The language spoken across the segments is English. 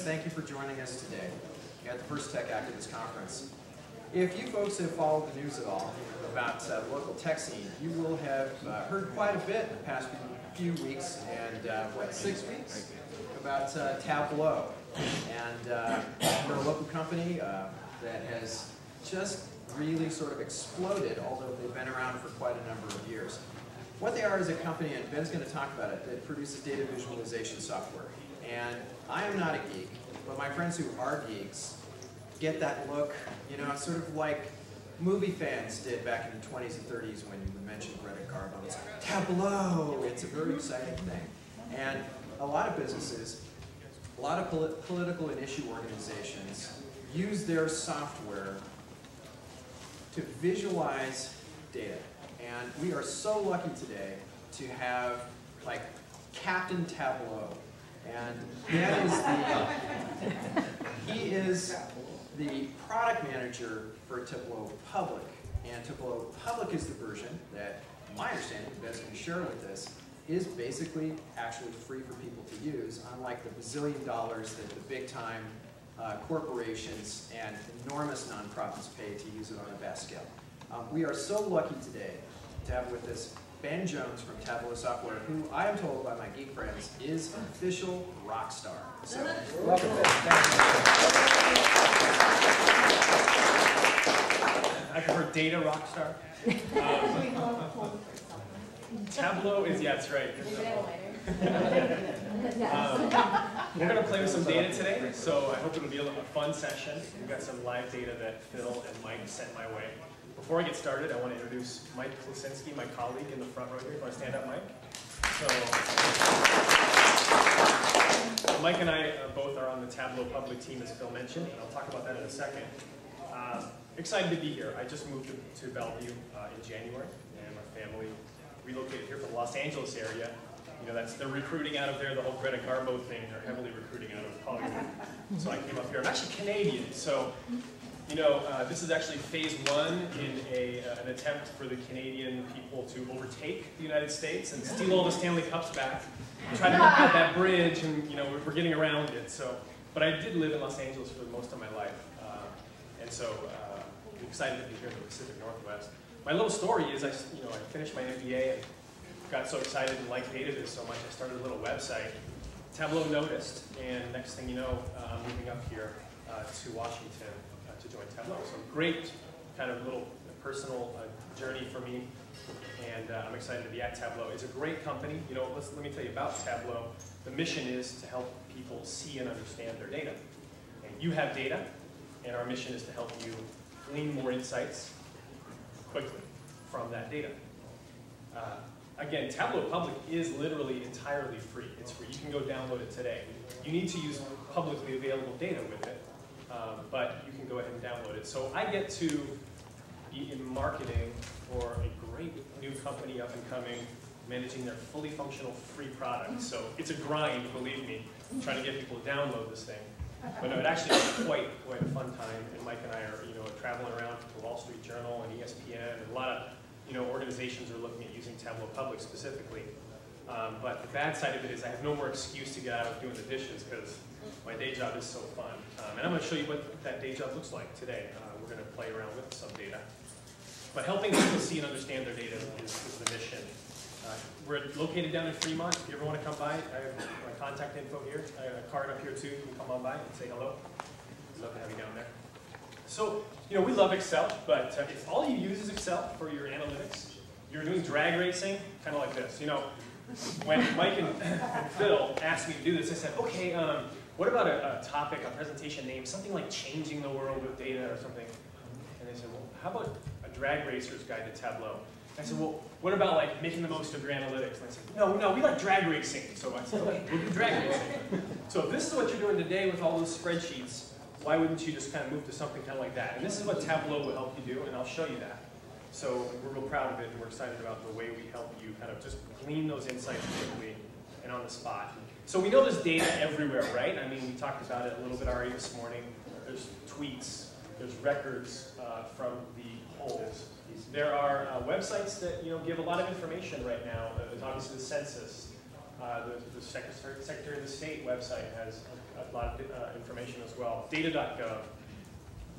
Thank you for joining us today at the first tech activist conference. If you folks have followed the news at all about the local tech scene, you will have heard quite a bit in the past few weeks and, 6 weeks? About Tableau. And they're a local company that has just really sort of exploded, although they've been around for quite a number of years. What they are is a company, and Ben's going to talk about it, that produces data visualization software. And I am not a geek, but my friends who are geeks get that look, you know, sort of like movie fans did back in the 20s and 30s when you mentioned Greta Garbo. It's Tableau! It's a very exciting thing. And a lot of businesses, a lot of political and issue organizations use their software to visualize data. And we are so lucky today to have, like, Captain Tableau. And that is he is the product manager for Tableau Public. And Tableau Public is the version that, my understanding, Ben's going to share with us, is basically actually free for people to use, unlike the bazillion dollars that the big-time corporations and enormous nonprofits pay to use it on a vast scale. We are so lucky today to have with us Ben Jones from Tableau Software, who I am told by my geek friends is an official rock star. So, welcome, Ben. I prefer data rock star. Tableau is, yeah, that's right. We're going to play with some data today, so I hope it'll be a fun session. We've got some live data that Phil and Mike sent my way. Before I get started, I want to introduce Mike Klesinski, my colleague in the front row here. You want to stand up, Mike? So, Mike and I both are on the Tableau Public team, as Phil mentioned, and I'll talk about that in a second. Excited to be here. I just moved to Bellevue in January, and my family relocated here from the Los Angeles area. You know, they're recruiting out of there, the whole Greta Garbo thing, they're heavily recruiting out of Hollywood. So I came up here. I'm actually Canadian, so you know, this is actually phase one in an attempt for the Canadian people to overtake the United States and steal all the Stanley Cups back. Try to look at that bridge, and you know, we're getting around it. So, but I did live in Los Angeles for most of my life, and so I'm excited to be here in the Pacific Northwest. My little story is, I finished my MBA and got so excited and liked data so much, I started a little website. Tableau noticed, and next thing you know, I'm moving up here to Washington to join Tableau. So great kind of little personal journey for me, and I'm excited to be at Tableau. It's a great company. You know, let me tell you about Tableau. The mission is to help people see and understand their data. And you have data, and our mission is to help you glean more insights quickly from that data. Again, Tableau Public is literally entirely free. It's free. You can go download it today. You need to use publicly available data with it, but you can go ahead and download it. So I get to be in marketing for a great new company up and coming, managing their fully functional free product. So it's a grind, believe me, trying to get people to download this thing. But no, it actually is quite a fun time. And Mike and I are, you know, traveling around to the Wall Street Journal and ESPN, and a lot of, you know, organizations are looking at using Tableau Public specifically. But the bad side of it is I have no more excuse to get out of doing the dishes because my day job is so fun. And I'm going to show you what that day job looks like today. We're going to play around with some data. But helping people see and understand their data is the mission. We're located down in Fremont. If you ever want to come by, I have my contact info here. I have a card up here too. You can come on by and say hello. I'd love to have you down there. So, you know, we love Excel, but if all you use is Excel for your analytics, you're doing drag racing, kind of like this. You know, when Mike and Phil asked me to do this, I said, okay, what about a topic, a presentation name, something like changing the world with data or something? And they said, well, how about a drag racer's guide to Tableau? I said, well, what about like making the most of your analytics? And I said, no, we like drag racing. So I said, okay, we'll do drag racing. So if this is what you're doing today with all those spreadsheets, why wouldn't you just kind of move to something kind of like that? And this is what Tableau will help you do, and I'll show you that. So we're real proud of it, and we're excited about the way we help you kind of just glean those insights quickly and on the spot. So we know there's data everywhere, right? I mean, we talked about it a little bit already this morning. There's tweets, there's records from the polls. There are websites that give a lot of information right now. There's obviously the census. The Secretary of the State website has a lot of information as well. Data.gov,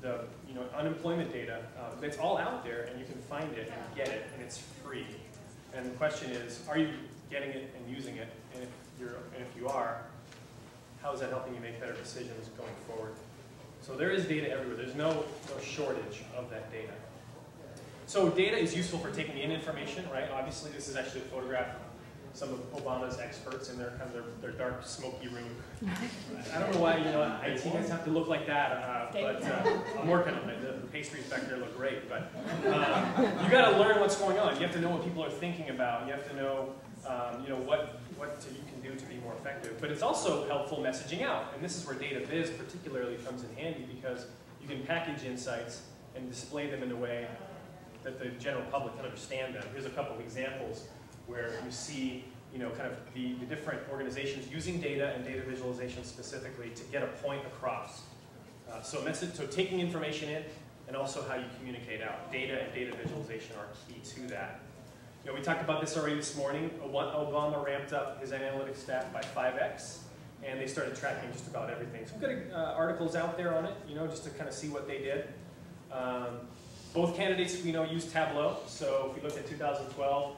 the unemployment data, it's all out there, and you can find it and get it, and it's free. And the question is, are you getting it and using it? And if you are, how is that helping you make better decisions going forward? So there is data everywhere. There's no shortage of that data. So data is useful for taking in information, right? Obviously, this is actually a photograph of some of Obama's experts in their their dark, smoky room. I don't know why IT guys have to look like that, but I'm working on it. The pastries back there look great, but you got to learn what's going on. You have to know what people are thinking about. You have to know, what you can do to be more effective. But it's also helpful messaging out, and this is where data viz particularly comes in handy because you can package insights and display them in a way that the general public can understand them. Here's a couple of examples where you see, kind of the different organizations using data and data visualization specifically to get a point across. So taking information in and also how you communicate out. Data and data visualization are key to that. We talked about this already this morning. Obama ramped up his analytics staff by 5x, and they started tracking just about everything. Some good articles out there on it, just to kind of see what they did. Both candidates, used Tableau. So if we look at 2012,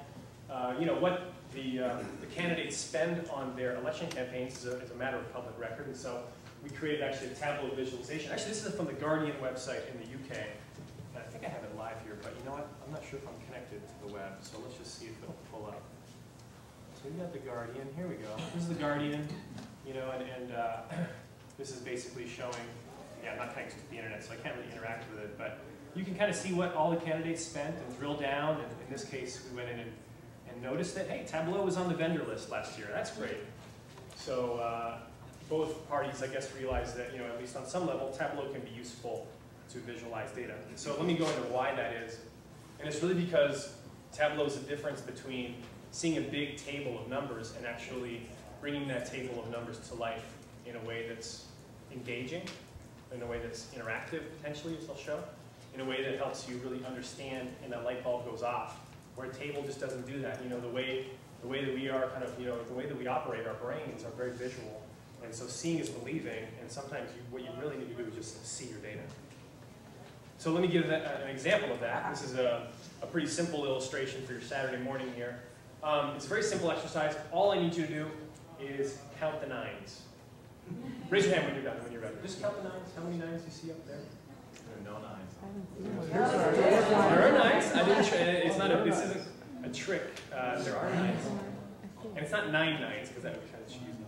what the candidates spend on their election campaigns is a matter of public record. And so we created actually a Tableau visualization. Actually, this is from the Guardian website in the UK. And I think I have it live here, but you know what? I'm not sure if I'm connected to the web. So let's just see if it'll pull up. So we got the Guardian. Here we go. This is the Guardian. And this is basically showing, I'm not connected to the internet, so I can't really interact with it. But you can kind of see what all the candidates spent and drill down. And in this case, we went in and noticed that, hey, Tableau was on the vendor list last year. That's great. So both parties, I guess, realized that, at least on some level, Tableau can be useful to visualize data. So let me go into why that is. And it's really because Tableau is the difference between seeing a big table of numbers and actually bringing that table of numbers to life in a way that's engaging, in a way that's interactive, potentially, as I'll show, in a way that helps you really understand and that light bulb goes off. Where a table just doesn't do that. The way that we are kind of, the way that we operate, our brains are very visual. And so seeing is believing, and sometimes what you really need to do is just see your data. So let me give an example of that. This is a pretty simple illustration for your Saturday morning here. It's a very simple exercise. All I need you to do is count the nines. Raise your hand when you're done, when you're ready. Just count the nines. How many nines do you see up there? There are no nines. There are nines. I didn't try. It's not. This isn't a trick. There are nines, and it's not 9 nines because that would be kind of cheesy.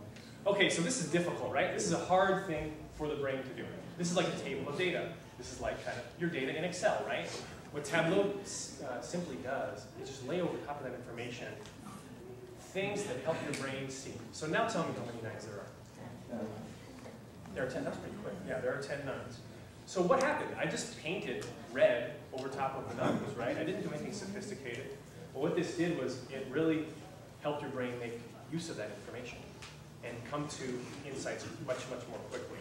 Okay, so this is difficult, right? This is a hard thing for the brain to do. This is like a table of data. This is like kind of your data in Excel, right? What Tableau simply does is just lay over top of that information things that help your brain see. So now tell me how many nines there are. There are 10. That's pretty quick. Yeah, there are 10 nines. So what happened? I just painted red over top of the numbers, right? I didn't do anything sophisticated. But what this did was it really helped your brain make use of that information and come to insights much, much more quickly.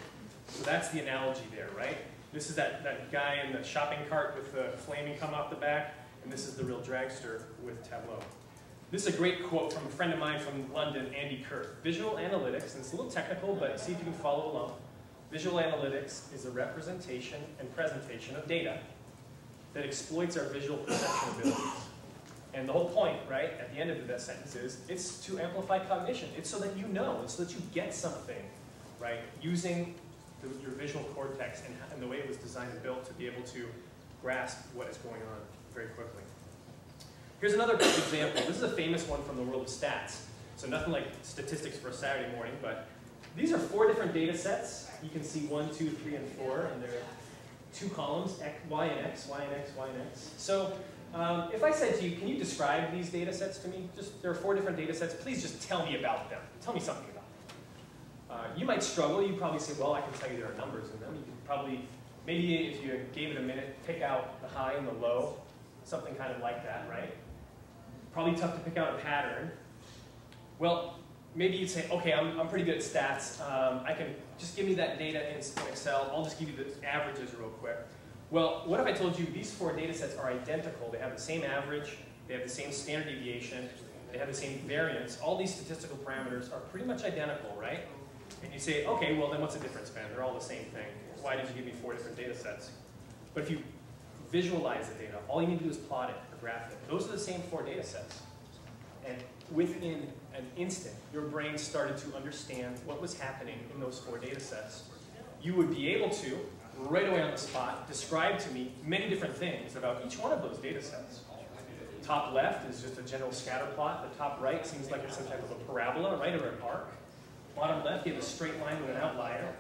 So that's the analogy there, right? This is that guy in the shopping cart with the flaming come off the back, and this is the real dragster with Tableau. This is a great quote from a friend of mine from London, Andy Kirk. Visual analytics, and it's a little technical, but see if you can follow along. Visual analytics is a representation and presentation of data that exploits our visual perception abilities. And the whole point, right, at the end of that sentence is, it's to amplify cognition. It's so that you know, it's so that you get something, right, using your visual cortex and the way it was designed and built to be able to grasp what is going on very quickly. Here's another quick example. This is a famous one from the world of stats. So nothing like statistics for a Saturday morning, but these are 4 different data sets. You can see 1, 2, 3, and 4, and there are 2 columns, Y and X, Y and X, Y and X. So if I said to you, can you describe these data sets to me? There are 4 different data sets. Please just tell me about them. Tell me something about them. You might struggle. You'd probably say, well, I can tell you there are numbers in them. You could probably, maybe if you gave it a minute, pick out the high and the low, something kind of like that, right? Probably tough to pick out a pattern. Well, maybe you'd say, okay, I'm pretty good at stats. I can just give me that data in Excel. I'll just give you the averages real quick. Well, what if I told you these 4 data sets are identical? They have the same average. They have the same standard deviation. they have the same variance. All these statistical parameters are pretty much identical, right? And you say, okay, well then what's the difference, man? They're all the same thing. Why did you give me 4 different data sets? But if you visualize the data, all you need to do is plot it or graph it. Those are the same 4 data sets. And within an instant, your brain started to understand what was happening in those 4 data sets. You would be able to, right away on the spot, describe to me many different things about each one of those data sets. Top left is just a general scatter plot. The top right seems like it's some type of a parabola, right, or an arc. Bottom left, you have a straight line with an outlier.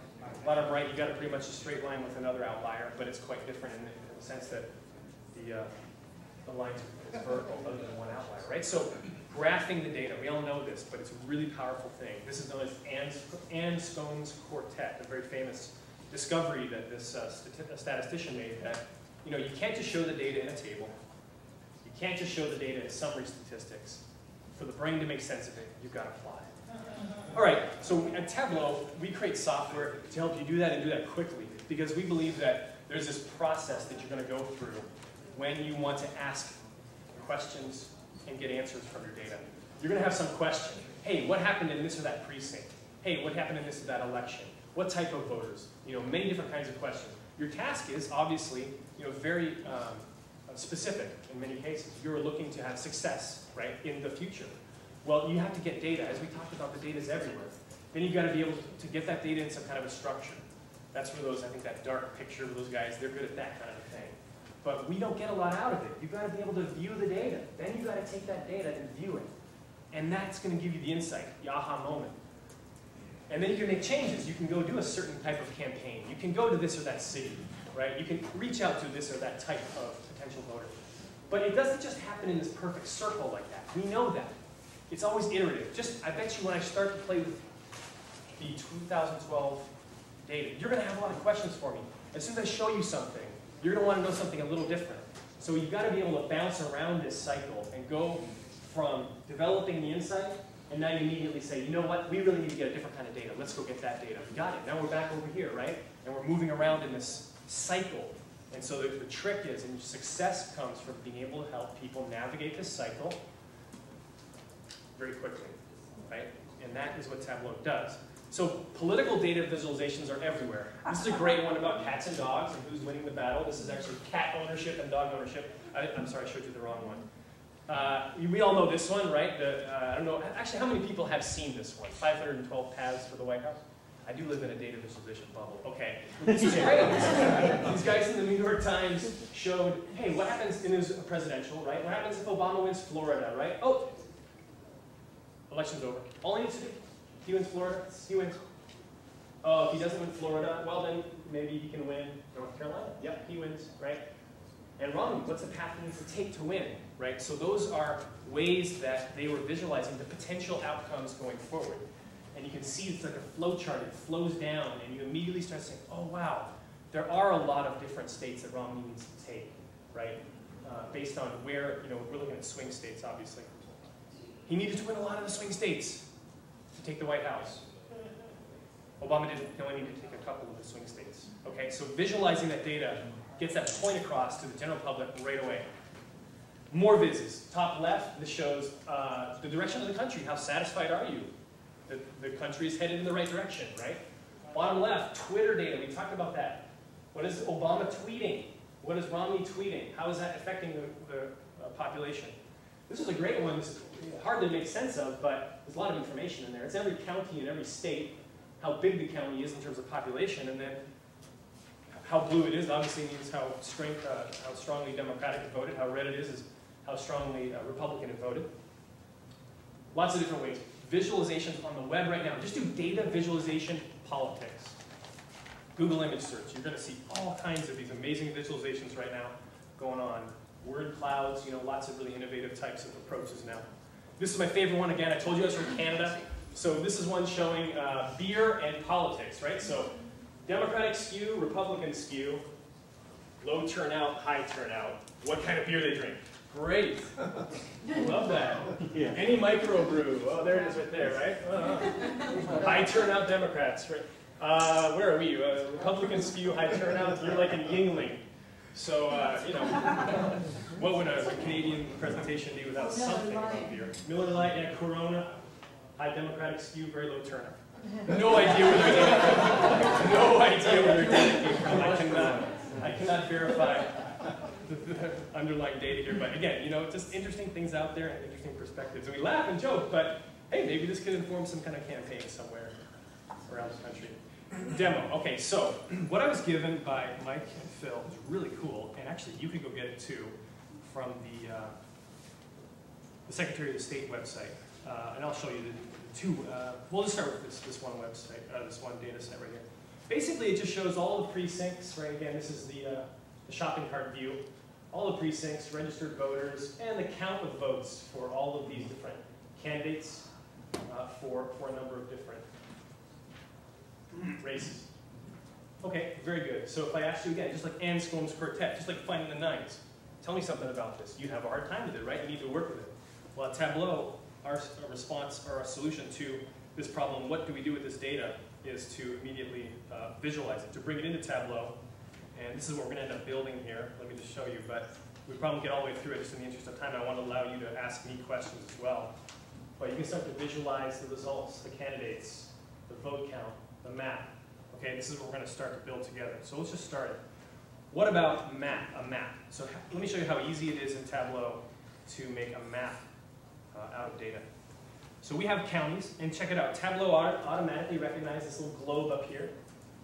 Bottom right, you've got pretty much a straight line with another outlier, but it's quite different in the sense that the lines are vertical other than one outlier, right? So graphing the data, we all know this, but it's a really powerful thing. This is known as Anscone's quartet, a very famous discovery that this statistician made, that you can't just show the data in a table. You can't just show the data in summary statistics. For the brain to make sense of it, you've got to plot it. All right, so at Tableau, we create software to help you do that and do that quickly, because we believe that there's this process that you're going to go through when you want to ask questions and get answers from your data. You're going to have some question. Hey, what happened in this or that precinct? Hey, what happened in this or that election? What type of voters? Many different kinds of questions. Your task is obviously, very specific in many cases. You're looking to have success, right, in the future. Well, you have to get data. As we talked about, the data is everywhere. Then you've got to be able to get that data in some kind of a structure. That's where I think that dark picture of those guys, they're good at that kind of a thing. But we don't get a lot out of it. You've got to be able to view the data. Then you've got to take that data and view it. And that's going to give you the insight, the aha moment. And then you can make changes. You can go do a certain type of campaign. You can go to this or that city, right? You can reach out to this or that type of potential voter. But it doesn't just happen in this perfect circle like that. We know that. It's always iterative. I bet you when I start to play with the 2012 data, you're going to have a lot of questions for me. As soon as I show you something, you're going to want to know something a little different. So you've got to be able to bounce around this cycle and go from developing the insight, and now you immediately say, you know what, we really need to get a different kind of data. Let's go get that data. We got it. Now we're back over here, right? And we're moving around in this cycle. And so the trick is, and success comes from being able to help people navigate this cycle very quickly, right? And that is what Tableau does. So political data visualizations are everywhere. This is a great one about cats and dogs and who's winning the battle. This is actually cat ownership and dog ownership. I'm sorry, I showed you the wrong one. We all know this one, right? I don't know, actually how many people have seen this one? 512 paths for the White House? I do live in a data visualization bubble. Okay, this is great. These guys in the New York Times showed, hey, what happens in this presidential, right? What happens if Obama wins Florida, right? Oh, election's over. All he needs to do, he wins Florida, he wins. Oh, if he doesn't win Florida, well then maybe he can win North Carolina. Yep, he wins, right? And Romney, what's the path he needs to take to win, right? So those are ways that they were visualizing the potential outcomes going forward. And you can see it's like a flow chart. It flows down, and you immediately start saying, oh, wow, there are a lot of different states that Romney needs to take, right? Based on where, we're looking at swing states, obviously. He needed to win a lot of the swing states to take the White House. Obama didn't. He only needed to take a couple of the swing states. Okay, so visualizing that data gets that point across to the general public right away. More vises. Top left, this shows the direction of the country. How satisfied are you? The country is headed in the right direction, right? Bottom left, Twitter data. We talked about that. What is Obama tweeting? What is Romney tweeting? How is that affecting the population? This is a great one. It's hard to make sense of, but there's a lot of information in there. It's every county in every state, how big the county is in terms of population, and then how blue it is obviously means how strongly Democratic it voted. How red it is how strongly Republican it voted. Lots of different ways. Visualizations on the web right now. Just do data visualization politics. Google image search. You're going to see all kinds of these amazing visualizations right now going on. Word clouds, lots of really innovative types of approaches now. This is my favorite one. Again, I told you I was from Canada. So this is one showing beer and politics, right? So Democratic skew, Republican skew, low turnout, high turnout. What kind of beer they drink? Great. Love that. Yeah. Any microbrew. Oh, there it is right there, right? High turnout Democrats, right? Where are we? Republican skew, high turnout. You're like in Yingling. So, you know, what would a Canadian presentation be without something above beer? Miller Lite, yeah, Corona, high Democratic skew, very low turnout. No idea where their data came from. No idea where their data came from. I cannot verify the underlying data here, but again, you know, just interesting things out there and interesting perspectives. And we laugh and joke, but hey, maybe this could inform some kind of campaign somewhere around the country. Demo. Okay, so what I was given by Mike and Phil is really cool, and actually you could go get it too from the Secretary of the State website, and I'll show you the two. We'll just start with this one website, this one data set right here. Basically, it just shows all the precincts. Right, again, this is the shopping cart view. All the precincts, registered voters, and the count of votes for all of these different candidates for a number of different races. Okay, very good. So if I asked you again, just like Anscombe's quartet, just like finding the nines, tell me something about this. You'd have a hard time with it, right? You need to work with it. Well, at Tableau, our response or our solution to this problem, what do we do with this data, is to immediately visualize it, to bring it into Tableau. And this is what we're going to end up building here. Let me just show you, but we probably get all the way through it just in the interest of time. I want to allow you to ask me questions as well. But you can start to visualize the results, the candidates, the vote count, the map. Okay, this is what we're going to start to build together. So let's just start it. What about a map? So let me show you how easy it is in Tableau to make a map out of data. So we have counties, and check it out. Tableau automatically recognizes this little globe up here.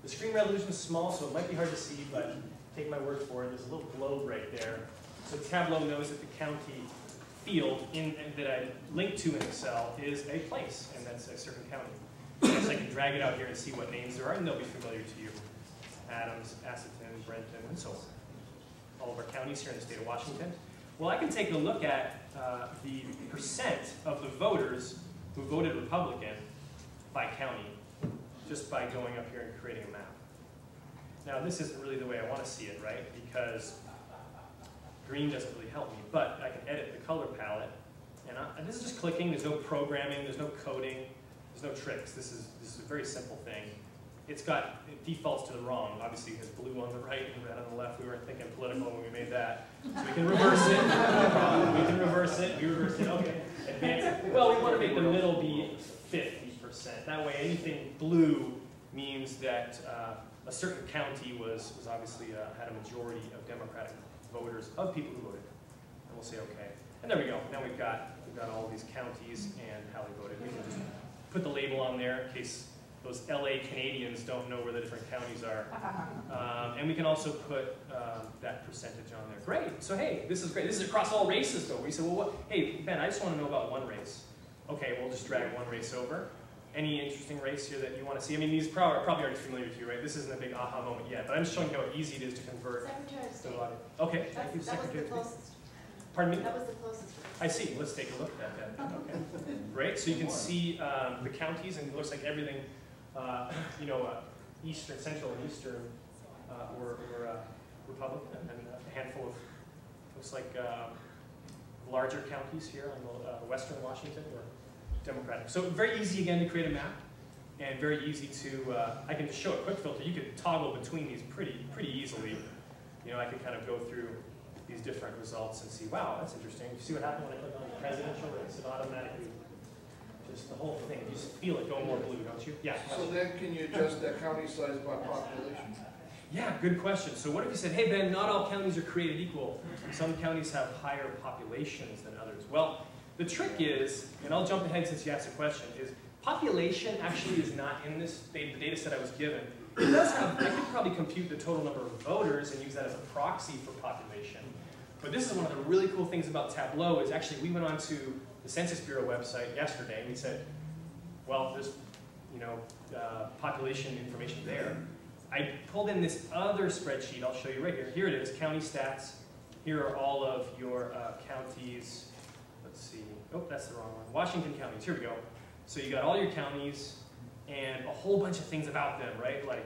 The screen resolution is small, so it might be hard to see, but take my word for it. There's a little globe right there. So Tableau knows that the county field that I linked to in Excel is a place, and that's a certain county. So I can drag it out here and see what names there are, and they'll be familiar to you. Adams, Assateague, Brenton, and so on. All of our counties here in the state of Washington. Well, I can take a look at the percent of the voters who voted Republican by county, just by going up here and creating a map. Now, this isn't really the way I want to see it, right? Because green doesn't really help me, but I can edit the color palette. And this is just clicking. There's no programming. There's no coding. There's no tricks. This is a very simple thing. It defaults to the wrong. Obviously, it has blue on the right and red on the left. We weren't thinking political when we made that. So we can reverse it. No problem. We can reverse it. We reverse it. Okay. Advance it. Well, we want to make the middle be 50%. That way, anything blue means that a certain county was obviously had a majority of Democratic voters, of people who voted. And we'll say okay. And there we go. Now we've got all these counties and how they voted. We can just put the label on there in case those LA Canadians don't know where the different counties are. And we can also put that percentage on there. Great. So hey, this is great. This is across all races though. We said, well, what? Hey, Ben, I just want to know about one race. Okay, we'll just drag one race over. Any interesting race here that you want to see? I mean, these are probably already familiar to you, right? This isn't a big aha moment yet, but I'm just showing you how easy it is to convert. Secretary of State. Okay, thank you, Secretary of State. Pardon me? That was the closest race. I see. Let's take a look at that. Okay. Great. So you can see the counties, and it looks like everything, eastern, central, and eastern were Republican, and a handful of looks like larger counties here on the western Washington were Democratic. So very easy again to create a map, and very easy to. I can just show a quick filter. You could toggle between these pretty easily. You know, I could kind of go through these different results and see, wow, that's interesting. You see what happened when I click on the presidential race? It automatically, just the whole thing, you just feel it go more blue, don't you? Yeah. So then can you adjust that county size by population? Yeah, good question. So what if you said, hey Ben, not all counties are created equal. Some counties have higher populations than others. Well, the trick is, and I'll jump ahead since you asked the question, is population actually is not in this the data set I was given. It does have, I could probably compute the total number of voters and use that as a proxy for population. But this is one of the really cool things about Tableau is actually we went on to the Census Bureau website yesterday and we said, well, there's population information there. I pulled in this other spreadsheet. I'll show you right here. Here it is, county stats. Here are all of your counties. Let's see. Oh, that's the wrong one. Washington counties. Here we go. So you got all your counties and a whole bunch of things about them, right? Like,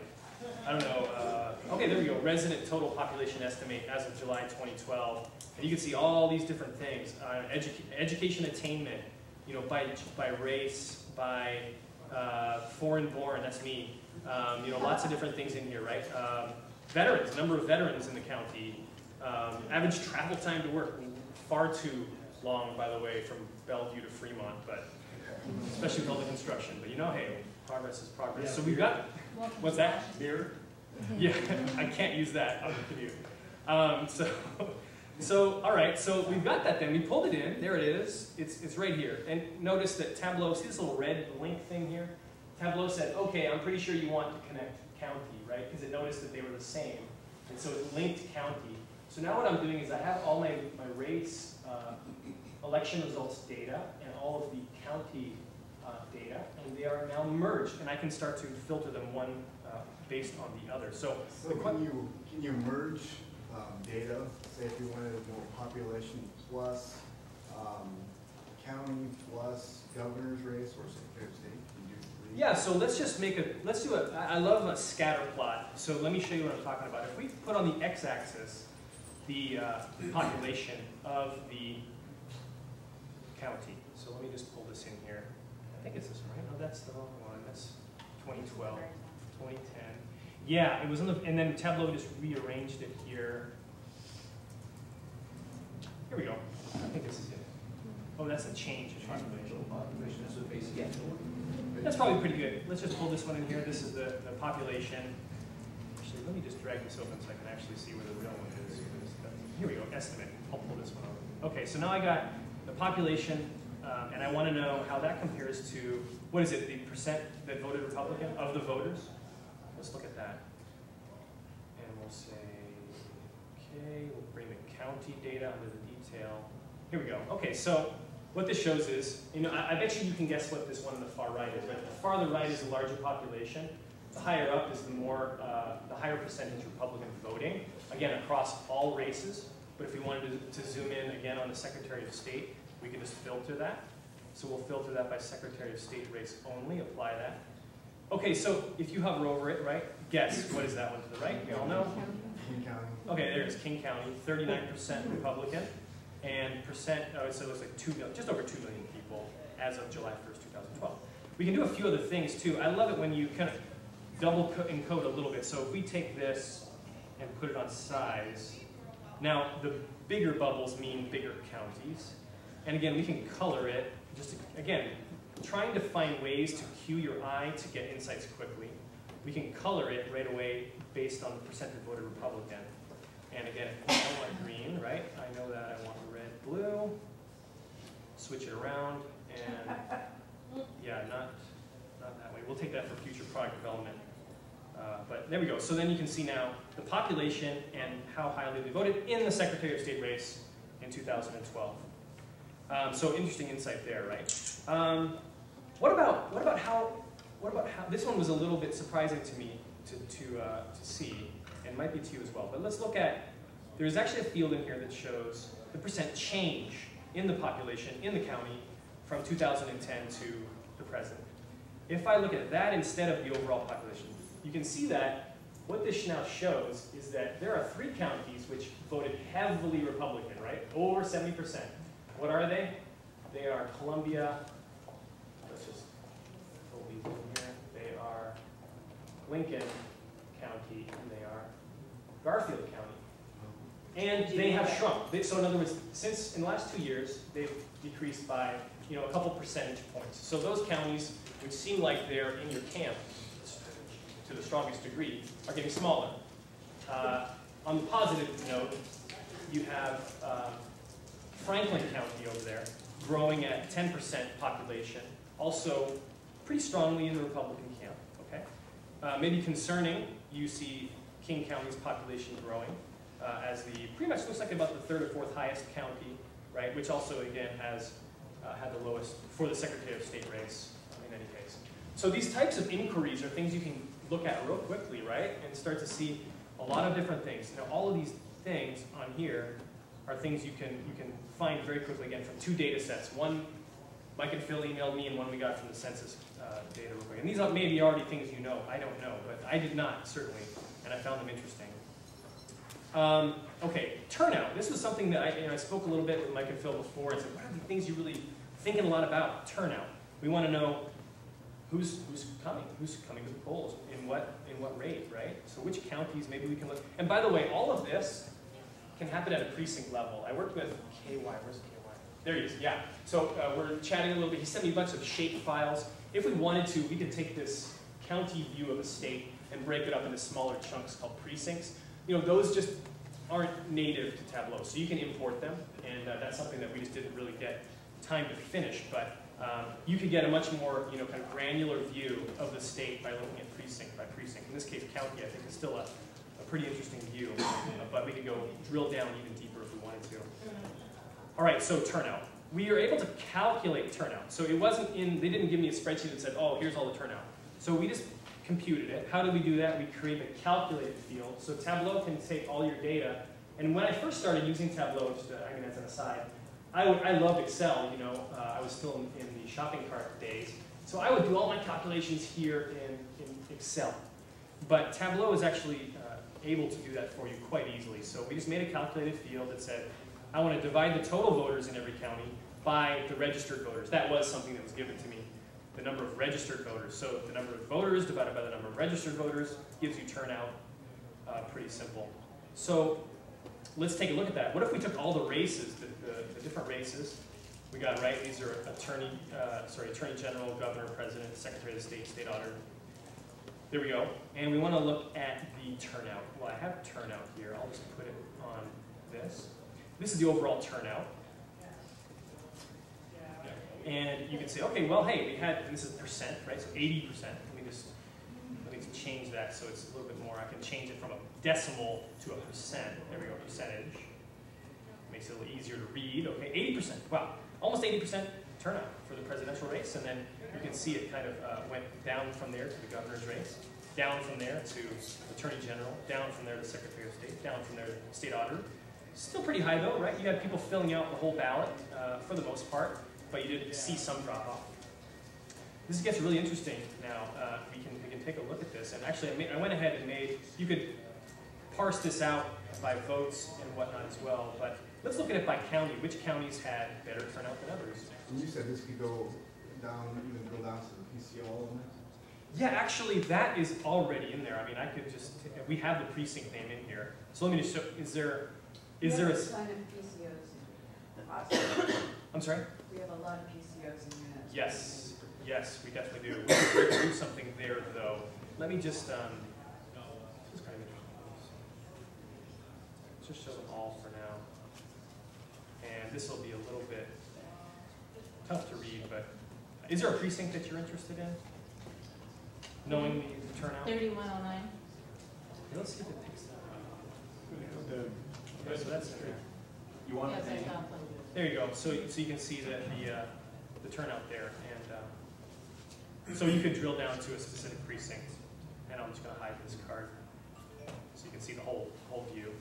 I don't know. Okay, there we go. Resident total population estimate as of July 2012. And you can see all these different things. Education attainment, by race, by foreign born, that's me. Lots of different things in here, right? Veterans, number of veterans in the county, Average travel time to work, far too long, by the way, from Bellevue to Fremont, but especially with all the construction. But you know, hey, progress is progress. So we've got, what's that? Beer? Yeah, I can't use that on the commute. So all right, so we've got that then. We pulled it in. There it is. It's right here. And notice that Tableau, see this little red link thing here? Tableau said, okay, I'm pretty sure you want to connect county, right? Because it noticed that they were the same. And so it linked county. So now what I'm doing is I have all my race election results data and all of the county data, and they are now merged, and I can start to filter them one based on the other. So can you merge data? Say if you wanted to know population plus county plus governor's race or secretary of state, can you do three? Yeah, so let's just I love a scatter plot. So let me show you what I'm talking about. If we put on the x-axis the population of the county. So let me just pull this in here. I think it's this one, right? No, that's the wrong one. That's 2012, 2010. Yeah, it was on the, and then Tableau just rearranged it here. Here we go. I think this is it. Oh, that's a change in population. Yeah. That's probably pretty good. Let's just pull this one in here. This is the population. Actually, let me just drag this open so I can actually see where the real one is. Here we go, estimate. I'll pull this one over. Okay, so now I got the population, and I want to know how that compares to, what is it, the percent that voted Republican of the voters? Let's look at that. And we'll say, okay, we'll bring the county data under the detail. Here we go. Okay, so what this shows is, I bet you can guess what this one on the far right is, right? The farther right is the larger population. The higher up is the higher percentage Republican voting, again, across all races. But if we wanted to zoom in again on the Secretary of State, we can just filter that. So we'll filter that by Secretary of State race only, apply that. Okay, so if you hover over it, right, guess, what is that one to the right? We all know. King County. Okay, there's King County, 39% Republican, and percent, so it looks like 2 million, just over 2 million people as of July 1st, 2012. We can do a few other things too. I love it when you kind of double encode a little bit. So if we take this and put it on size, now the bigger bubbles mean bigger counties. And again, we can color it, just again, trying to find ways to cue your eye to get insights quickly. We can color it right away based on the percent that voted Republican. And again, I want green, right? I know that I want red, blue. Switch it around, and yeah, not that way. We'll take that for future product development. But there we go. So then you can see now the population and how highly they voted in the Secretary of State race in 2012. So interesting insight there, right? What about how? This one was a little bit surprising to me to see, and might be to you as well. But let's look at. There's actually a field in here that shows the percent change in the population in the county from 2010 to the present. If I look at that instead of the overall population, you can see that what this now shows is that there are 3 counties which voted heavily Republican, right? Over 70%. What are they? They are Columbia, let's just pull these in here. They are Lincoln County, and they are Garfield County. And they have shrunk. So in other words, since in the last 2 years, they've decreased by a couple percentage points. So those counties, which seem like they're in your camp to the strongest degree, are getting smaller. On the positive note, you have Franklin County over there, growing at 10% population, also pretty strongly in the Republican camp. Okay, maybe concerning, you see King County's population growing as the pretty much looks like about the 3rd or 4th highest county, right? Which also again has had the lowest for the Secretary of State race in any case. So these types of inquiries are things you can look at real quickly, right? And start to see a lot of different things. Now, all of these things on here are things you can find very quickly, again, from 2 data sets. One Mike and Phil emailed me, and one we got from the census data real quick. And these are maybe already things you know. I don't know, but I did not, certainly, and I found them interesting. Okay, turnout. This was something that I spoke a little bit with Mike and Phil before, and said, what are the things you're really thinking a lot about? Turnout. We want to know who's coming to the polls, in what rate, right? So which counties maybe we can look. And by the way, all of this can happen at a precinct level. I worked with KY, where's KY? There he is, yeah. So we're chatting a little bit. He sent me a bunch of shape files. If we wanted to, we could take this county view of a state and break it up into smaller chunks called precincts. You know, those just aren't native to Tableau, so you can import them, and that's something that we just didn't really get time to finish, but you could get a much more, you know, kind of granular view of the state by looking at precinct by precinct. In this case, county, I think, is still a pretty interesting view, but we could go drill down even deeper if we wanted to. All right, so turnout. We are able to calculate turnout. So it wasn't in, they didn't give me a spreadsheet that said, oh, here's all the turnout. So we just computed it. How did we do that? We created a calculated field. So Tableau can take all your data. And when I first started using Tableau, just I mean, as an aside, I loved Excel. You know, I was still in the shopping cart days. So I would do all my calculations here in Excel. But Tableau is actually able to do that for you quite easily. So we just made a calculated field that said, I want to divide the total voters in every county by the registered voters. That was something that was given to me, the number of registered voters. So the number of voters divided by the number of registered voters gives you turnout. Pretty simple. So let's take a look at that. What if we took all the races, the different races we got, right? These are Attorney General, Governor, President, Secretary of State, State Auditor. There we go. And we want to look at the turnout. Well, I have turnout here. I'll just put it on this. This is the overall turnout. And you can say, okay, well, hey, we had, and this is percent, right? So 80%. Let me just change that so it's a little bit more. I can change it from a decimal to a percent. There we go, percentage. Makes it a little easier to read. Okay, 80%. Wow, almost 80% turnout for the presidential race. And then you can see it kind of went down from there to the governor's race, down from there to Attorney General, down from there to Secretary of State, down from there to State Auditor. Still pretty high though, right? You had people filling out the whole ballot for the most part, but you did see some drop off. This gets really interesting now. We can take a look at this. And actually, I went ahead and you could parse this out by votes and whatnot as well. But let's look at it by county. Which counties had better turnout than others? And you said this could go down, even go down to the PCO on it? Yeah, actually, that is already in there. I mean, I could just, we have the precinct name in here. So let me just show, is there a... Kind of PCOs. I'm sorry? We have a lot of PCOs in here. Yes, yes, we definitely do. We can do something there, though. Let me just, this is kind of interesting. Let's just show them all for now. And this will be a little bit tough to read, but is there a precinct that you're interested in? Knowing the turnout? 3109. Okay, let's see if it picks that up. Okay, so that's in there. You want Yes, to I name? found them. There you go. So you can see that the turnout there, and so you could drill down to a specific precinct. And I'm just going to hide this card so you can see the whole view,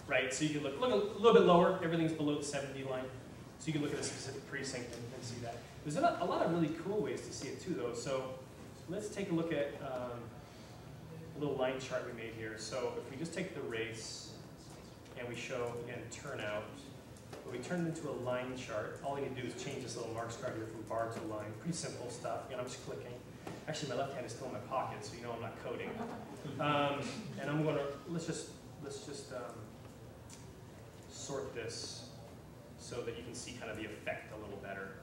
right? So you can look a little bit lower. Everything's below the 70 line, so you can look at a specific precinct and see that. There's a lot of really cool ways to see it too, though. So let's take a look at a little line chart we made here. So if we just take the race and we show again turnout. But we turn it into a line chart. All you can do is change this little marks card here from bar to line. Pretty simple stuff. Again, I'm just clicking. Actually, my left hand is still in my pocket, so you know I'm not coding. And I'm going to let's just sort this so that you can see kind of the effect a little better.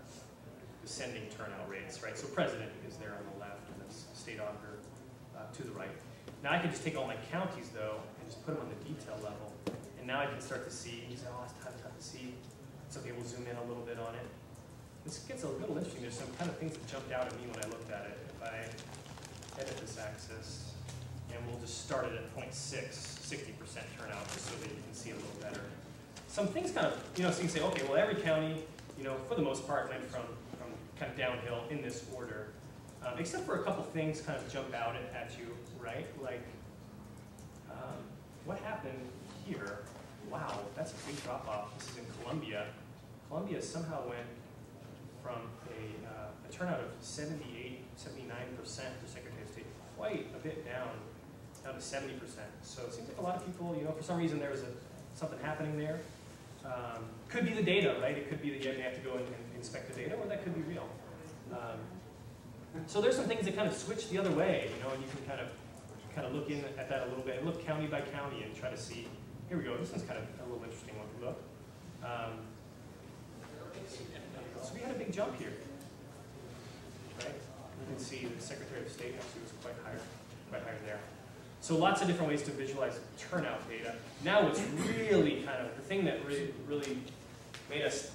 Descending turnout rates, right? So president is there on the left, and then state auditor to the right. Now I can just take all my counties though and just put them on the detail level. And now I can start to see, you say, oh, it's tough to see. It's okay, we'll zoom in a little bit on it. This gets a little interesting. There's some kind of things that jumped out at me when I looked at it. If I edit this axis, and we'll just start it at 0.6, 60% turnout, just so that you can see it a little better. Some things kind of, so you can say, okay, well, every county, for the most part, went from kind of downhill in this order. Except for a couple things kind of jump out at you, right? Like, what happened here? Wow, that's a big drop off. This is in Columbia. Columbia somehow went from a turnout of 78, 79% for Secretary of State, quite a bit down to 70%. So it seems like a lot of people, for some reason there was something happening there. Could be the data, right? It could be that you have to go and inspect the data, or that could be real. So there's some things that kind of switch the other way, and you can kind of look in at that a little bit and look county by county and try to see, here we go. This one's kind of a little interesting one to look. So we had a big jump here, right? You can see the Secretary of State actually was quite higher there. So lots of different ways to visualize turnout data. Now what's really kind of, the thing that really made us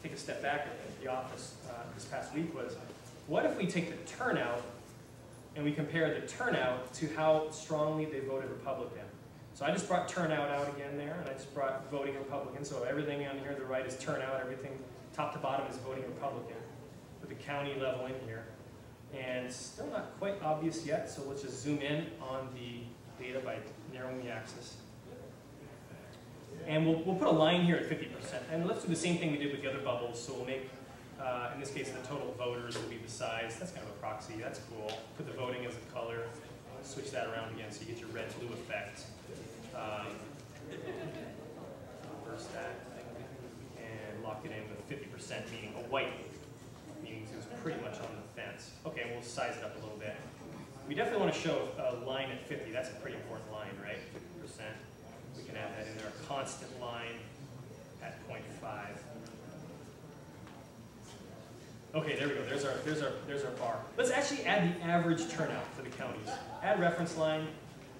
take a step back at the office this past week was, what if we take the turnout and we compare the turnout to how strongly they voted Republican? So I just brought turnout out again there, and I just brought voting Republican. So everything on here to the right is turnout, everything top to bottom is voting Republican, with the county level in here. And still not quite obvious yet, so let's just zoom in on the data by narrowing the axis. And we'll put a line here at 50%. And let's do the same thing we did with the other bubbles. So we'll make, in this case, the total voters will be the size. That's kind of a proxy. That's cool. Put the voting as a color. Switch that around again so you get your red-blue effect. Reverse that. And lock it in with 50%, meaning a white, meaning it was pretty much on the fence. Okay, we'll size it up a little bit. We definitely want to show a line at 50. That's a pretty important line, right? 50%. We can add that in there. A constant line at 0.5. Okay, there we go. There's our bar. Let's actually add the average turnout for the counties. Add reference line.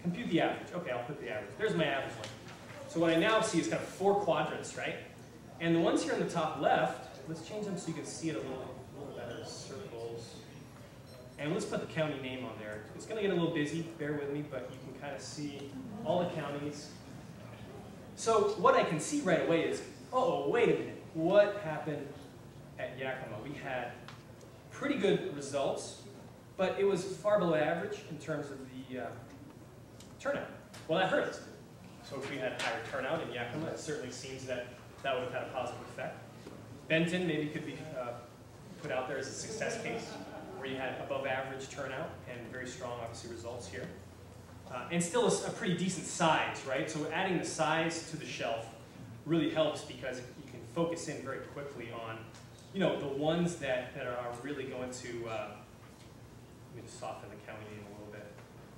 Compute the average. Okay, I'll put the average. There's my average one. So what I now see is kind of 4 quadrants, right? And the ones here on the top left, let's change them so you can see it a little better. Circles. And let's put the county name on there. It's going to get a little busy, bear with me, but you can kind of see all the counties. So what I can see right away is, oh, wait a minute, what happened at Yakima? We had pretty good results, but it was far below average in terms of the turnout. Well, that hurt us. So if we had higher turnout in Yakima, it certainly seems that that would have had a positive effect. Benton maybe could be put out there as a success case, where you had above average turnout and very strong, obviously, results here. And still a pretty decent size, right? So adding the size to the shelf really helps because you can focus in very quickly on, you know, the ones that are really going to, let me just soften the county name a little bit.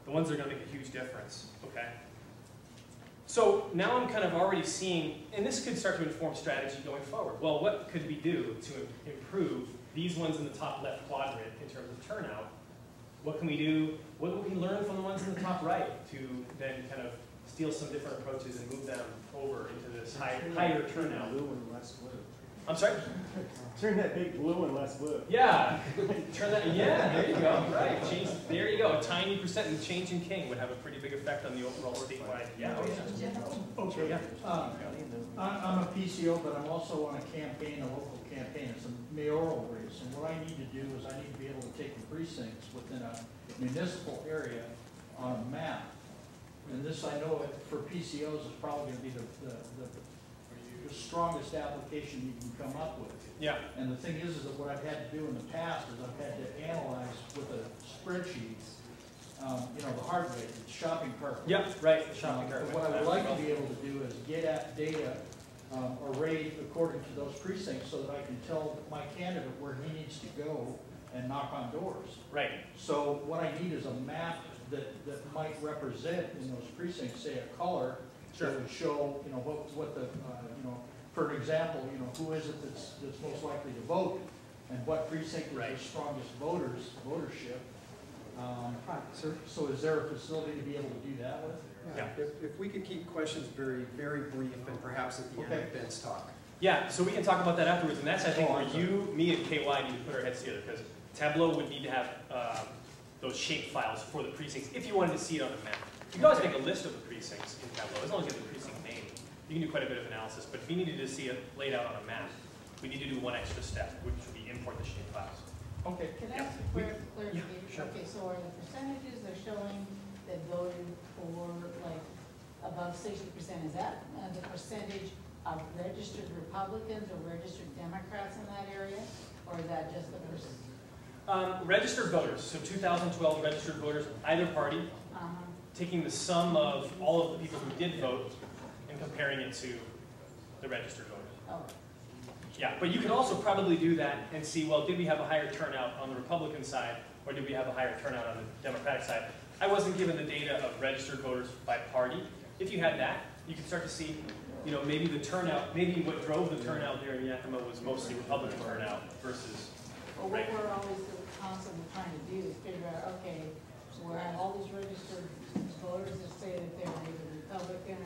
The ones that are going to make a huge difference, okay? So now I'm kind of already seeing, and this could start to inform strategy going forward. Well, what could we do to improve these ones in the top left quadrant in terms of turnout? What can we do? What can we learn from the ones in the top right to then kind of steal some different approaches and move them over into this higher turnout? Blue and less blue. I'm sorry? Turn that big blue and less blue. Yeah, turn that, yeah, there you go, right. Change, there you go, a tiny percent in change in King would have a pretty big effect on the overall statewide. Yeah, Okay. Yeah. I'm a PCO, but I'm also on a campaign, a local campaign. It's a mayoral race, and what I need to do is I need to be able to take the precincts within a municipal area on a map. And this, I know, for PCOs is probably going to be the strongest application you can come up with. Yeah. And the thing is that what I've had to do in the past is I've had to analyze with a spreadsheet, you know, the hard way, the shopping cart. Yep, right, the shopping cart. What I would like to be able to do is get at data arrayed according to those precincts so that I can tell my candidate where he needs to go and knock on doors. Right. So what I need is a map that might represent in those precincts, say a color, Sure. that would show, you know, what the, you know, for example, you know, who is it that's most likely to vote, and what precinct is Right. the strongest votership. Hi, sir. So is there a facility to be able to do that with? Yeah. If we could keep questions very, very brief and perhaps at the end Okay. of Ben's talk. Yeah, so we can talk about that afterwards, and that's, I think, Oh, where I'm sorry. you, me, and KY need to put our heads together, because Tableau would need to have those shape files for the precincts if you wanted to see it on the map. You can always make a list of the precincts in Tableau, as long as you have the precinct name. You can do quite a bit of analysis, but if you needed to see it laid out on a map, we need to do one extra step, which would be import the shape files. Okay. Can I Yeah. ask a clarification? sure. Okay, so are the percentages they're showing that voted for, like, above 60%, is that the percentage of registered Republicans or registered Democrats in that area? Or is that just the percent? Registered voters, so 2012 registered voters, either party, taking the sum of all of the people who did vote and comparing it to the registered voters. Oh, Yeah, but you can also probably do that and see, well, did we have a higher turnout on the Republican side, or did we have a higher turnout on the Democratic side? I wasn't given the data of registered voters by party. If you had that, You can start to see, you know, maybe the turnout, maybe what drove the turnout there in Yakima was mostly Republican turnout versus. Well, what we're always constantly trying to do is figure out, okay, so we have all these registered voters that say that they're either Republican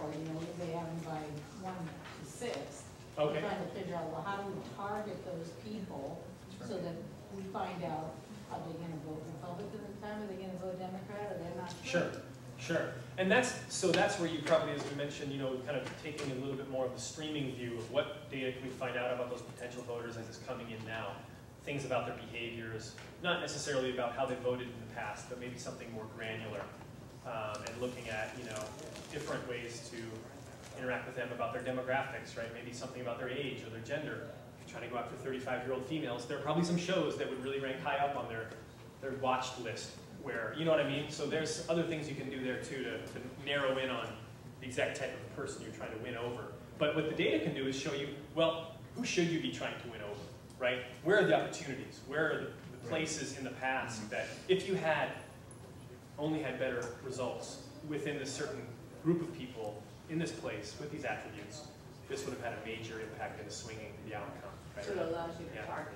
or you know, they have them by 1 to 6. Okay. We're trying to figure out, well, how do we target those people so that we find out, are they gonna vote Republican this time, are they gonna vote Democrat, or they're not sure? Sure, sure. And that's where you probably, as we mentioned, you know, kind of taking a little bit more of the streaming view of what data can we find out about those potential voters as it's coming in now. Things about their behaviors, not necessarily about how they voted in the past, but maybe something more granular. And looking at, you know, different ways to interact with them about their demographics, right? Maybe something about their age or their gender. If you're trying to go after 35-year-old females, there are probably some shows that would really rank high up on their watched list where, you know what I mean? So there's other things you can do there too to narrow in on the exact type of person you're trying to win over. But what the data can do is show you, well, who should you be trying to win over, right? Where are the opportunities? Where are the places in the past that if you had only had better results within this certain group of people in this place with these attributes, this would have had a major impact in swinging the outcome. Right? So it allows you to target.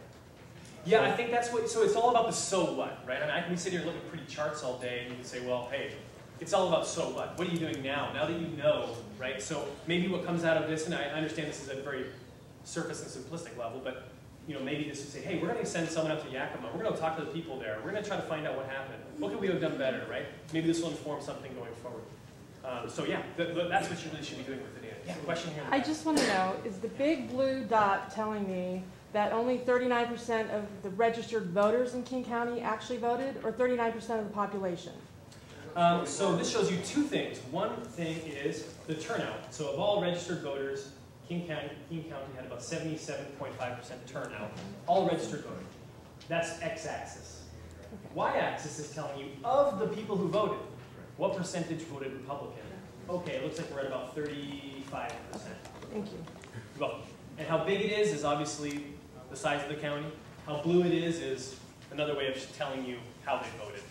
Yeah, I think that's what, so it's all about the so what, right? I mean, I can sit here and look at pretty charts all day and you can say, well, hey, it's all about so what. What are you doing now that you know, right? So maybe what comes out of this, and I understand this is at a very surface and simplistic level, but you know, maybe this would say, hey, we're going to send someone up to Yakima. We're going to talk to the people there. We're going to try to find out what happened. What could we have done better, right? Maybe this will inform something going forward. So yeah, that's what you really should be doing with the data. Yeah, question here. I just want to know, is the big blue dot telling me that only 39% of the registered voters in King County actually voted, or 39% of the population? So this shows you two things. One thing is the turnout. So of all registered voters, King County had about 77.5% turnout, all registered voters. That's x-axis. Y-axis is telling you, of the people who voted, what percentage voted Republican? Okay, it looks like we're at about 35%. Thank you. Well, and how big it is obviously the size of the county. How blue it is another way of telling you how they voted.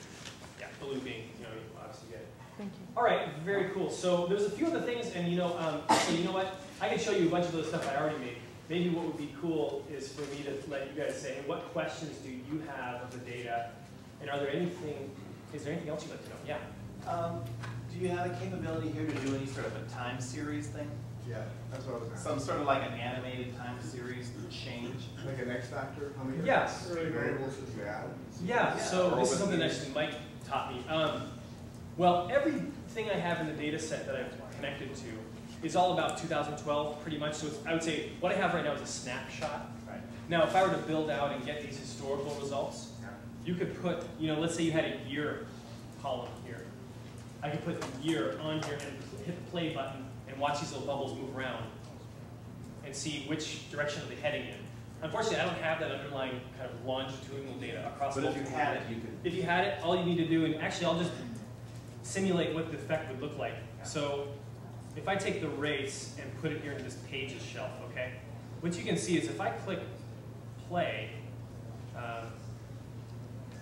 Yeah, blue being, you know, you obviously get it. Thank you. All right, very cool. So there's a few other things, and you know, so you know what? I can show you a bunch of the stuff I already made. Maybe what would be cool is for me to let you guys say, hey, what questions do you have of the data? And are there anything, is there anything else you'd like to know? Yeah. Do you have a capability here to do any sort of a time series thing? Yeah, that's what I was asking. Some sort of like an animated time series change? Like an X factor? How many Yes. variables should you add? Yeah, so this is something that actually Mike taught me. Well, everything I have in the data set that I've connected to is all about 2012, pretty much. So it's, I would say what I have right now is a snapshot. Right. Now, if I were to build out and get these historical results, you could put, you know, let's say you had a year column here. I could put the year on here and hit the play button and watch these little bubbles move around and see which direction are they heading in. Unfortunately, I don't have that underlying kind of longitudinal data across But if you multiple had years. it, you could. If you had it, all you need to do, and actually I'll just simulate what the effect would look like. So if I take the race and put it here in this pages shelf, okay? What you can see is if I click play,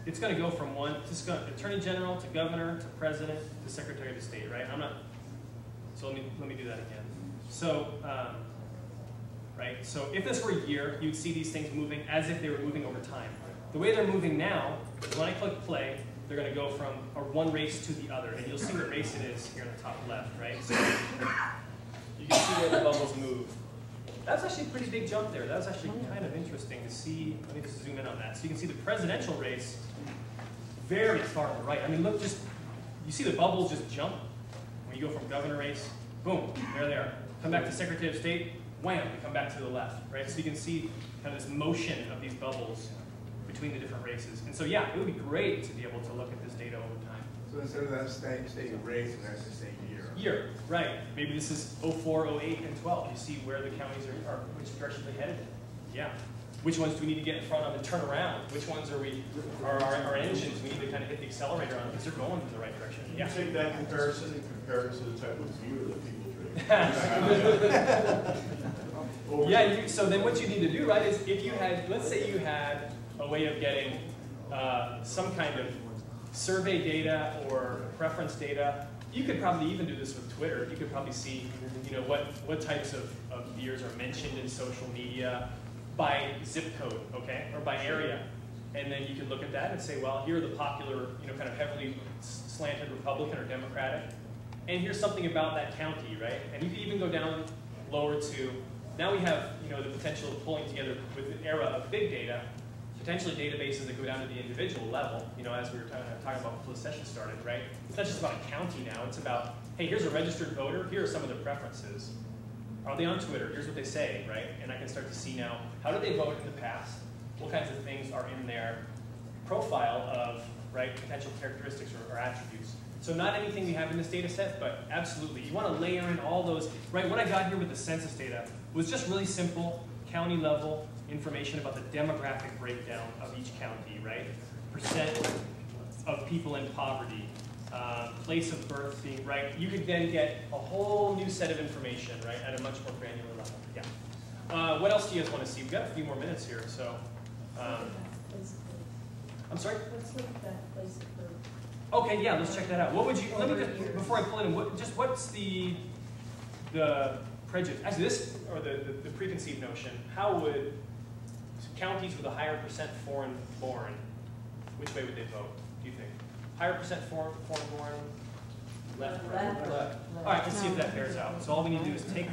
it's going to go from Attorney General to Governor to President to Secretary of State, right? So let me do that again. So, right? So if this were a year, you'd see these things moving as if they were moving over time. The way they're moving now is when I click play, they're going to go from one race to the other, and you'll see what race it is here in the top left, right? So you can see where the bubbles move. That's actually a pretty big jump there. That was actually kind of interesting to see. Let me just zoom in on that. So you can see the presidential race very far to the right. I mean, look, you see the bubbles just jump when you go from governor race, boom, there they are. Come back to Secretary of State, wham, they come back to the left, right? So you can see kind of this motion of these bubbles between the different races. And so, yeah, it would be great to be able to look at this data over time. So instead of that state race, it has to say year. Year, right. Maybe this is 04, 08, and 12. You see where the counties are which direction they headed in. Yeah. Which ones do we need to get in front of and turn around? Which ones are our engines we need to kind of hit the accelerator on because they're going in the right direction? Yeah. You take that comparison and compare it to the type of viewer that people take. Yeah, so then what you need to do, right, is if you had, let's say you had a way of getting some kind of survey data or preference data You could probably even do this with Twitter. You could probably see, you know, what types of beers are mentioned in social media by zip code, okay, or by area. And then you could look at that and say, well, here are the popular, you know, kind of heavily slanted Republican or Democratic. And here's something about that county, right? And you could even go down lower to, now we have, you know, the potential of pulling together with the era of big data, potentially databases that go down to the individual level, you know, as we were talking about before the session started, right? It's not just about a county now, it's about, hey, here's a registered voter, here are some of their preferences. Are they on Twitter? Here's what they say, right? And I can start to see now, how did they vote in the past? What kinds of things are in their profile of, right, potential characteristics or attributes. So not anything we have in this data set, but absolutely. You want to layer in all those, right? What I got here with the census data was just really simple county level information about the demographic breakdown of each county, right? Percent of people in poverty, place of birth being, right? You could then get a whole new set of information, right, at a much more granular level. Yeah. What else do you guys want to see? We've got a few more minutes here, so. I'm sorry? Let's look at that place of birth. Okay, yeah, let's check that out. What would you, let me just, before I pull it in, what's the prejudice, actually this, or the preconceived notion, how would counties with a higher percent foreign born, which way would they vote, do you think? Higher percent foreign born, left, right? Left. All right, let's see if that bears out. So all we need to do is take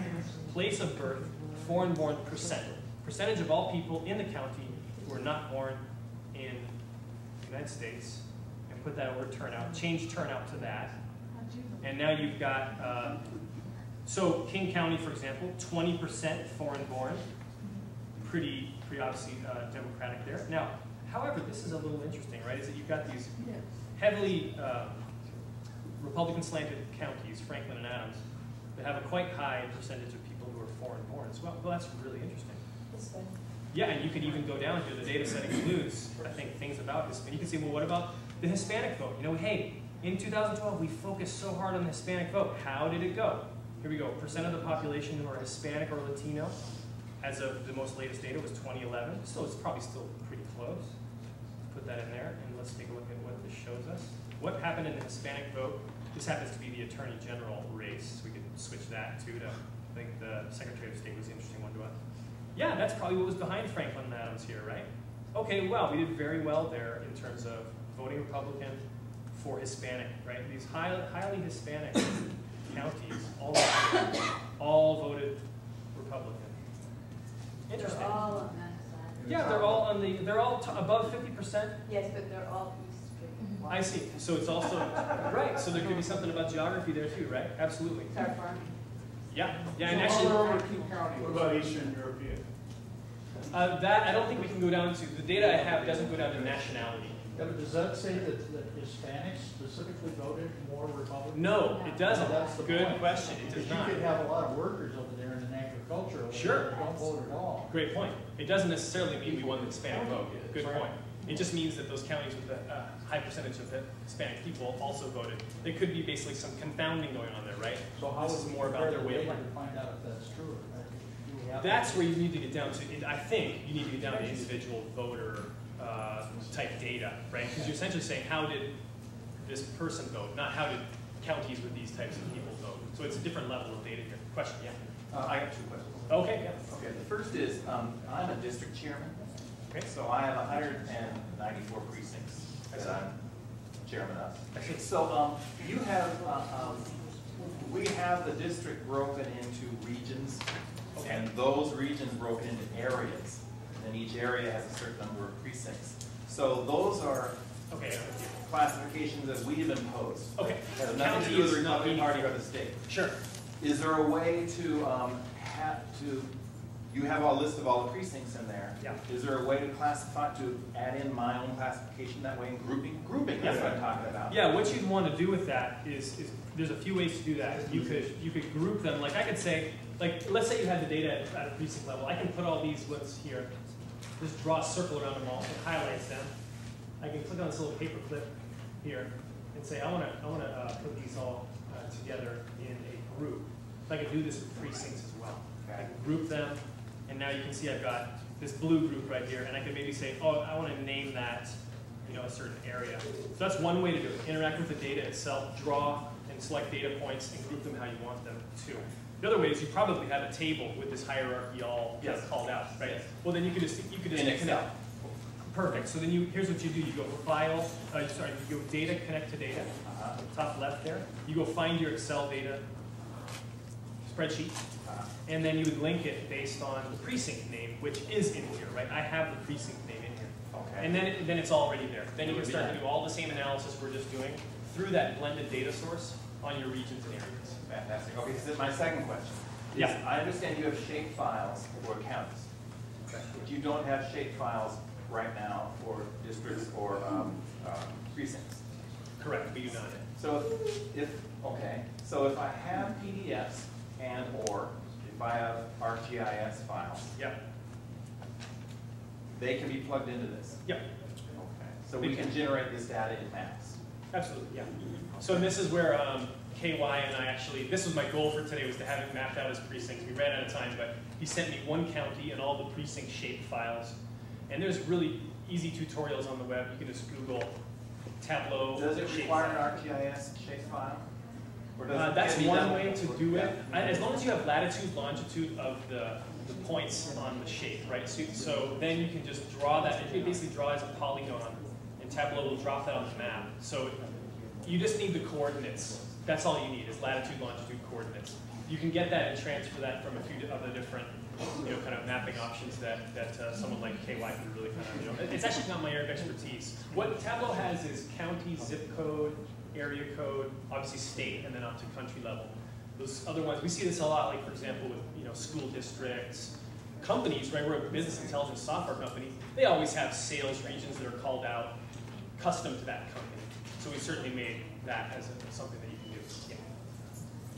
place of birth, foreign born percentage of all people in the county who are not born in the United States, and put that over turnout, change turnout to that. And now you've got, so King County, for example, 20% foreign born, pretty obviously Democratic there. Now, however, this is a little interesting, right, is that you've got these heavily Republican slanted counties, Franklin and Adams, that have a quite high percentage of people who are foreign born as well. Well, that's really interesting. Yeah, and you could even go down here. The data set includes, I think, things about this. And you can say, well, what about the Hispanic vote? You know, hey, in 2012, we focused so hard on the Hispanic vote. How did it go? Here we go. Percent of the population who are Hispanic or Latino, as of the most latest data, was 2011. So it's probably still pretty close. Put that in there, and let's take a look at what this shows us. What happened in the Hispanic vote? This happens to be the Attorney General race. We could switch that too to, I think the Secretary of State was the interesting one to us. Yeah, that's probably what was behind Franklin and Adams here, right? Okay, well, we did very well there in terms of voting Republican for Hispanic, right? These highly Hispanic counties all voted Republican. Interesting. They're all on that side. Yeah, they're all on the, they're all above 50%. Yes, but they're all east. I see. So it's also, right, so there could be something about geography there too, right? Absolutely. It's our farming. Yeah, yeah, and So actually, all over King County. What about Eastern European? that I don't think we can go down to, the data I have doesn't go down to nationality. Yeah, but does that say that Hispanics specifically voted more Republican? No, it doesn't. That's the Good point. question. It does Because not. you could have a lot of workers over there in agriculture over Sure. there that don't vote at all. Great point. It doesn't necessarily mean we won the Hispanic vote. Good point. It just means that those counties with a high percentage of Hispanic people also voted. There could be basically some confounding going on there, right? So how This is is more about their way of life. to find out if that's true? Do we have That's where you need to get down to, I think you need to get down to individual voter type data, right? Because you're essentially saying, how did this person vote, not how did counties with these types of people vote. So it's a different level of data here. Question, yeah? I got two questions. Okay, yeah. Okay, the first is, I'm a district chairman. Okay. So I have 194 precincts that I'm chairman of. So you have, we have the district broken into regions, and those regions broken into areas. And each area has a certain number of precincts. So those are classifications that we have imposed. Okay. Has nothing to do with the Republican Party or the state. Sure. Is there a way to you have a list of all the precincts in there. Yeah. Is there a way to classify, to add in my own classification that way and grouping? Grouping, that's what I'm talking about. Yeah, what you'd want to do with that is there's a few ways to do that. You could group them. Like I could say, like let's say you had the data at a precinct level. I can put all these lists here. Just draw a circle around them all. It highlights them. I can click on this little paper clip here and say I want to put these all together in a group. So I can do this with precincts as well. I can group them, and now you can see I've got this blue group right here, and I can maybe say, oh, I want to name that, a certain area. So that's one way to do it. Interact with the data itself, draw and select data points and group them how you want them to. The other way is you probably have a table with this hierarchy all kind of called out, right? Yes. Well, then you could just In Excel. Perfect. So then here's what you do. You go file, you go data, connect to data, top left there. You go find your Excel data spreadsheet, and then you would link it based on the precinct name, which is in here, right? I have the precinct name in here. Okay. And then it's already there. Then you can start to do all the same analysis we're just doing through that blended data source on your regions and areas. Fantastic. Okay, so my second question is, Yeah. I understand you have shape files for counties. But you don't have shape files right now for districts or precincts. Correct, we do not. So so if I have PDFs and/or if I have ArcGIS files, Yep. they can be plugged into this. Yep. Okay. So we can generate this data in maps. Absolutely, yeah. So this is where KY and I actually, this was my goal for today, was to have it mapped out as precincts. We ran out of time, but he sent me one county and all the precinct shape files. And there's really easy tutorials on the web. You can just Google Tableau. Does it shape require an file. ArcGIS shapefile? Or does it That's can be one done way with- to do it. Yeah. As long as you have latitude, longitude of the points on the shape, right? So then you can just draw that. It basically draws a polygon, and Tableau will drop that on the map. So you just need the coordinates. That's all you need is latitude, longitude, coordinates. You can get that and transfer that from a few other different, kind of mapping options that someone like KY can really kind of, It's actually not my area of expertise. What Tableau has is county, zip code, area code, obviously state, and then up to country level. Those other ones, we see this a lot, like for example with school districts, companies, right? We're a business intelligence software company. They always have sales regions that are called out custom to that company. So we certainly made that as something that you can do. Yeah.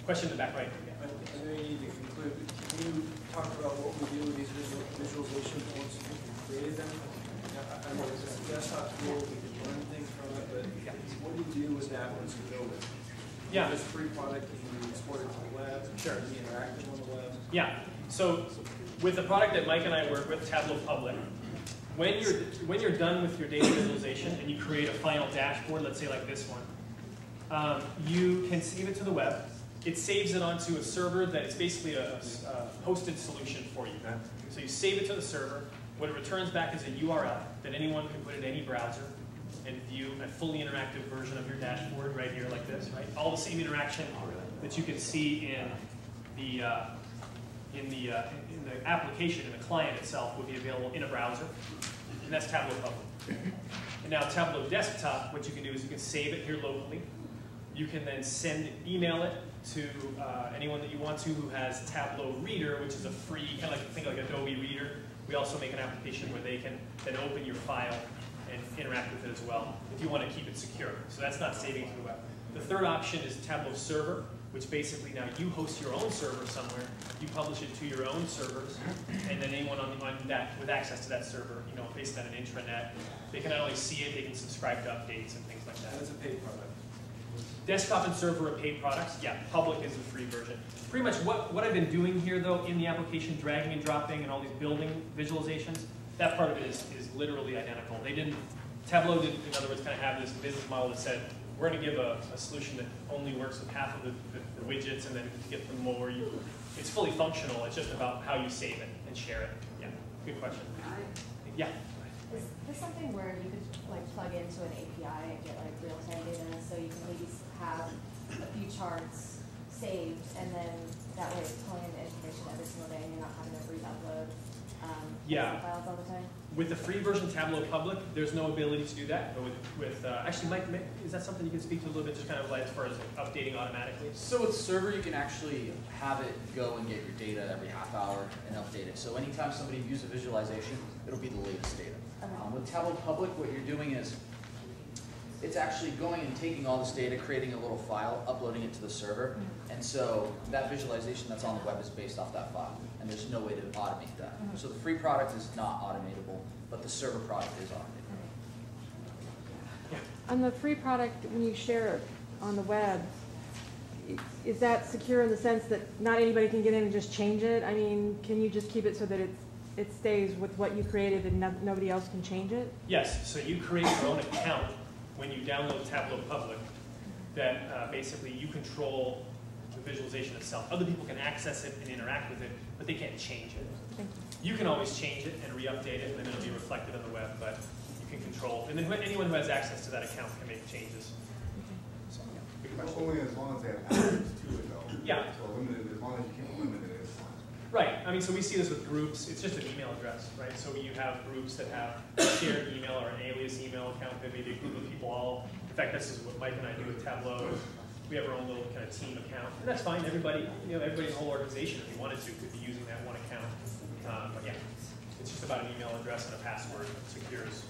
Question in the back right. Yeah. I know you need to conclude, but can you talk about what we do with these visualizations once we've created them? I know it's a desktop tool, we can learn things from it, but what do you do with that once you build it? Yeah. This free product, can you export it to the web? Sure. Can you be interactive on the web? Yeah. So with the product that Mike and I work with, Tableau Public, when you're done with your data visualization and you create a final dashboard, let's say like this one, you can save it to the web. It saves it onto a server that is basically a hosted solution for you. So you save it to the server. What it returns back is a URL that anyone can put in any browser and view a fully interactive version of your dashboard right here like this, right? All the same interaction that you can see in the application, in the client itself, would be available in a browser. And that's Tableau Public. And now Tableau Desktop, what you can do is you can save it here locally. You can then email it to anyone that you want to who has Tableau Reader, which is a free, kind of like, think like Adobe Reader. We also make an application where they can then open your file and interact with it as well, if you want to keep it secure. So that's not saving to the web. The third option is Tableau Server, which basically now you host your own server somewhere, you publish it to your own servers, and then anyone on that with access to that server, based on an intranet, they can not only see it, they can subscribe to updates and things like that. That's a paid product. Desktop and server are paid products. Yeah, public is the free version. Pretty much what I've been doing here, though, in the application, dragging and dropping and all these building visualizations, that part of it is literally identical. Tableau didn't, in other words, kind of have this business model that said, we're going to give a solution that only works with half of the widgets, and then to get them more, it's fully functional. It's just about how you save it and share it. Yeah, good question. Yeah. Is this something where you could plug into an API and get real-time data, so you can maybe have a few charts saved, and then that way it's pulling in the information every single day, and you're not having to re-upload files all the time? With the free version Tableau Public, there's no ability to do that. But with actually, Mike, is that something you can speak to a little bit, just kind of as far as updating automatically? So with Server, you can actually have it go and get your data every half hour and update it. So anytime somebody views a visualization, it'll be the latest data. With Tableau Public, what you're doing is it's actually going and taking all this data, creating a little file, uploading it to the server. And so that visualization that's on the web is based off that file. And there's no way to automate that. So the free product is not automatable, but the server product is automatable. On the free product, when you share it on the web, is that secure in the sense that not anybody can get in and just change it? I mean, can you just keep it so that it stays with what you created and nobody else can change it? Yes, so you create your own account when you download Tableau Public, that basically you control the visualization itself. Other people can access it and interact with it, but they can't change it. Thank You can always change it and re-update it, and then it'll be reflected on the web, but you can control, and then anyone who has access to that account can make changes. So, yeah, good question. Only as long as they have access to it though. Yeah. So limited, as long as you can't limit it, it's fine. Right, I mean, so we see this with groups, it's just an email address, right? So you have groups that have a shared email or an alias email account that maybe a group of people all, in fact, this is what Mike and I do with Tableau. We have our own little kind of team account, and that's fine, everybody, everybody in the whole organization, if you wanted to, could be using that one account. But yeah, it's just about an email address and a password that secures